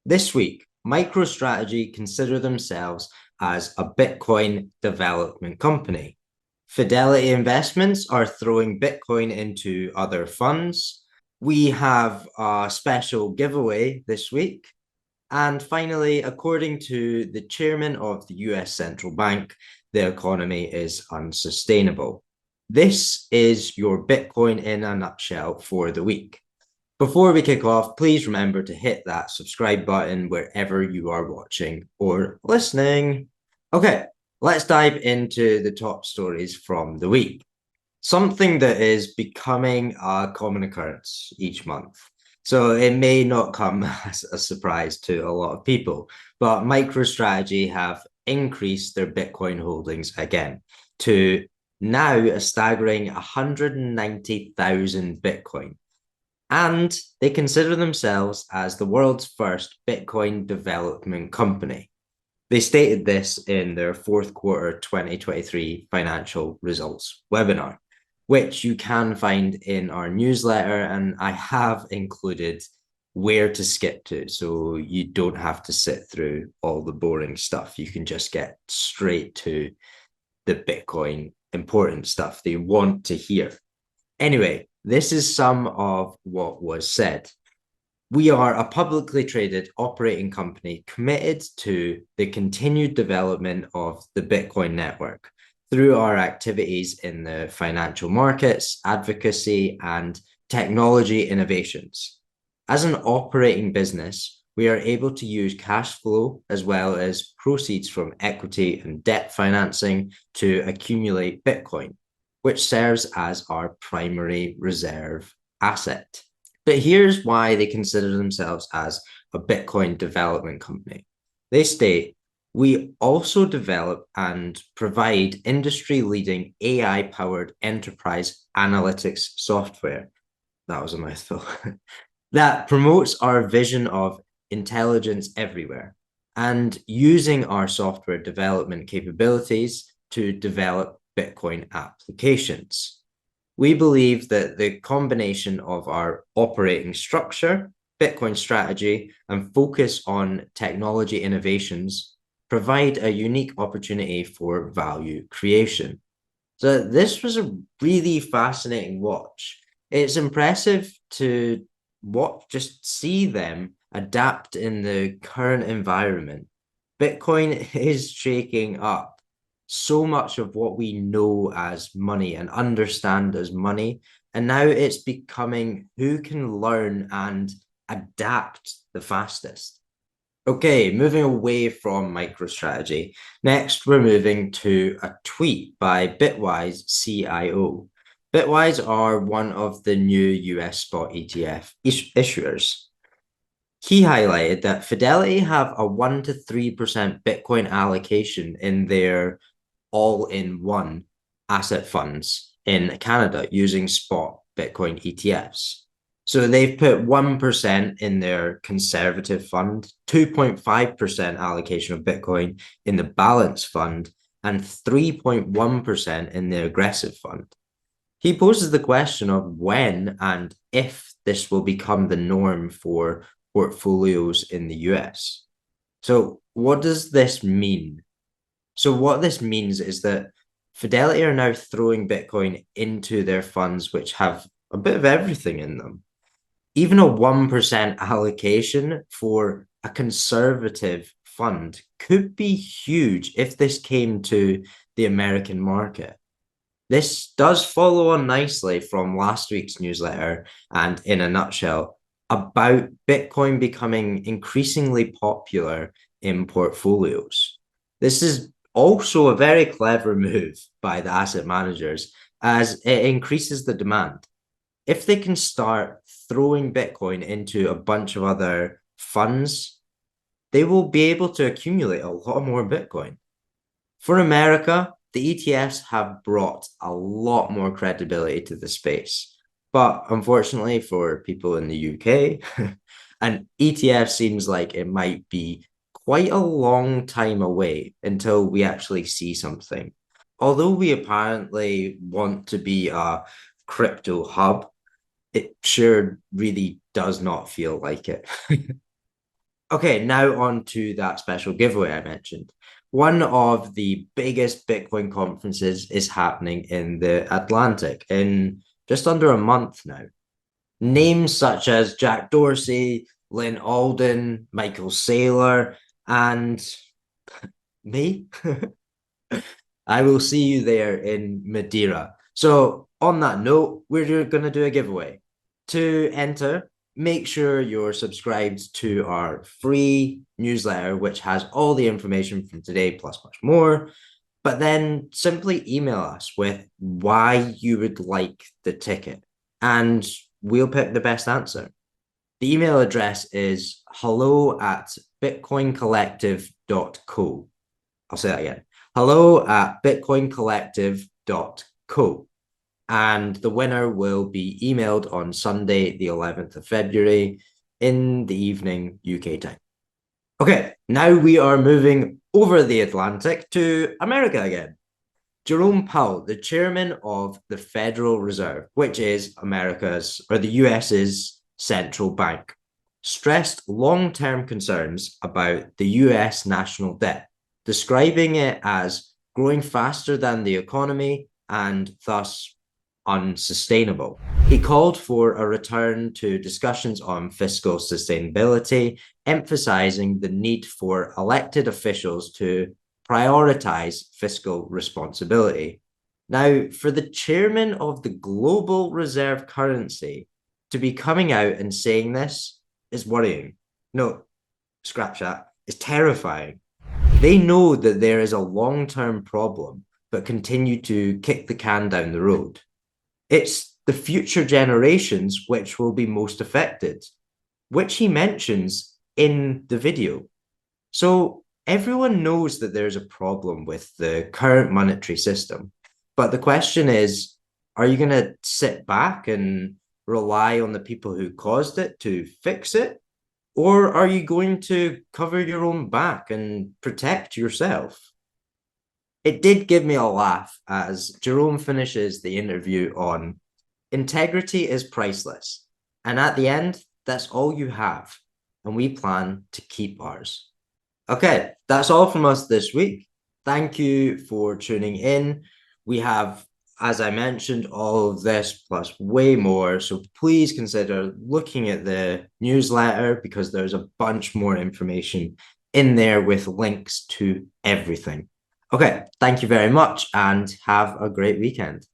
This week, MicroStrategy consider themselves as a Bitcoin development company. Fidelity Investments are throwing Bitcoin into other funds. We have a special giveaway this week. And finally, according to the chairman of the US Central Bank, the economy is unsustainable. This is your Bitcoin in a nutshell for the week. Before we kick off, please remember to hit that subscribe button wherever you are watching or listening. Okay, let's dive into the top stories from the week. Something that is becoming a common occurrence each month. So it may not come as a surprise to a lot of people, but MicroStrategy have increased their Bitcoin holdings again to now a staggering 190,000 Bitcoin. And they consider themselves as the world's first Bitcoin development company. They stated this in their fourth quarter 2023 financial results webinar, which you can find in our newsletter. And I have included where to skip to, so you don't have to sit through all the boring stuff. You can just get straight to the Bitcoin important stuff they want to hear. Anyway, this is some of what was said. We are a publicly traded operating company committed to the continued development of the Bitcoin network through our activities in the financial markets, advocacy, and technology innovations. As an operating business, we are able to use cash flow as well as proceeds from equity and debt financing to accumulate Bitcoin, which serves as our primary reserve asset. But here's why they consider themselves as a Bitcoin development company. They state, we also develop and provide industry-leading AI-powered enterprise analytics software. That was a mouthful. That promotes our vision of intelligence everywhere and using our software development capabilities to develop Bitcoin applications. We believe that the combination of our operating structure, Bitcoin strategy, and focus on technology innovations provide a unique opportunity for value creation. So this was a really fascinating watch. It's impressive to just see them adapt in the current environment. Bitcoin is shaking up so much of what we know as money and understand as money. And now it's becoming who can learn and adapt the fastest. Okay, moving away from MicroStrategy. Next, we're moving to a tweet by Bitwise CIO. Bitwise are one of the new US spot ETF issuers. He highlighted that Fidelity have a 1 to 3% Bitcoin allocation in their all-in-one asset funds in Canada using spot Bitcoin ETFs. So they've put 1% in their conservative fund, 2.5% allocation of Bitcoin in the balance fund, and 3.1% in the aggressive fund. He poses the question of when and if this will become the norm for portfolios in the US. So what does this mean? So what this means is that Fidelity are now throwing Bitcoin into their funds, which have a bit of everything in them. Even a 1% allocation for a conservative fund could be huge if this came to the American market. This does follow on nicely from last week's newsletter and in a nutshell about Bitcoin becoming increasingly popular in portfolios. This is also a very clever move by the asset managers as it increases the demand. If they can start throwing Bitcoin into a bunch of other funds, they will be able to accumulate a lot more Bitcoin. For America, the ETFs have brought a lot more credibility to the space. But unfortunately for people in the UK, an ETF seems like it might be quite a long time away until we actually see something. Although we apparently want to be a crypto hub, it sure really does not feel like it. Okay, now on to that special giveaway I mentioned. One of the biggest Bitcoin conferences is happening in the Atlantic in just under a month now. Names such as Jack Dorsey, Lynn Alden, Michael Saylor, and me. I will see you there in Madeira. So, on that note, we're going to do a giveaway. To enter, make sure you're subscribed to our free newsletter, which has all the information from today plus much more. But then simply email us with why you would like the ticket, and we'll pick the best answer. The email address is hello@bitcoincollective.co. I'll say that again. hello@bitcoincollective.co. And the winner will be emailed on Sunday, the 11th of February in the evening, UK time. Okay, now we are moving over the Atlantic to America again. Jerome Powell, the chairman of the Federal Reserve, which is America's or the US's central bank, stressed long-term concerns about the US national debt, describing it as growing faster than the economy and thus unsustainable. He called for a return to discussions on fiscal sustainability, emphasizing the need for elected officials to prioritize fiscal responsibility. Now, for the chairman of the global reserve currency to be coming out and saying this is worrying. No, scratch that. It's terrifying. They know that there is a long-term problem, but continue to kick the can down the road. It's the future generations which will be most affected, which he mentions in the video. So everyone knows that there's a problem with the current monetary system. But the question is, are you going to sit back and rely on the people who caused it to fix it? Or are you going to cover your own back and protect yourself? It did give me a laugh as Jerome finishes the interview on integrity is priceless. And at the end, that's all you have. And we plan to keep ours. Okay, that's all from us this week. Thank you for tuning in. We have, as I mentioned, all of this plus way more. So please consider looking at the newsletter because there's a bunch more information in there with links to everything. Okay, thank you very much and have a great weekend.